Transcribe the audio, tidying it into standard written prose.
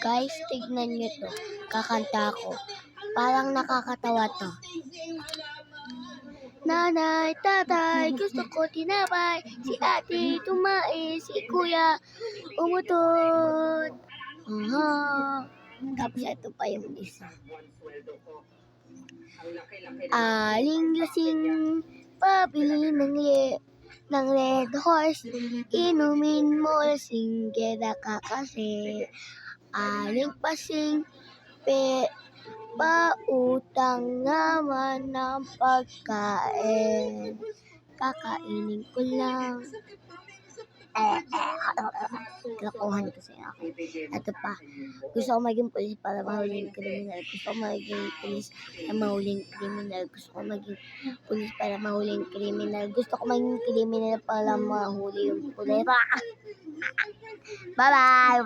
Guys, tignan nyo to. Kakanta ko. Parang nakakatawa to. Nanay, tatay, gusto ko tinapay. Si ate tumae, si kuya umutot. Aha. Tapos ito pa yung isa. Aling lasing, pabili ng Red Horse. Inumin mo, lasing keda ka kasi. Aling pasing, pautang naman ng pagkain. Kakainin ko lang. Kakuhan ko sa akin. Ito pa. Gusto ko maging pulis para mahuling kriminal. Gusto ko maging pulis para mahuling kriminal. Gusto ko maging pulis para mahuling kriminal. Gusto ko maging kriminal para mahuli yung pulis. Bye-bye!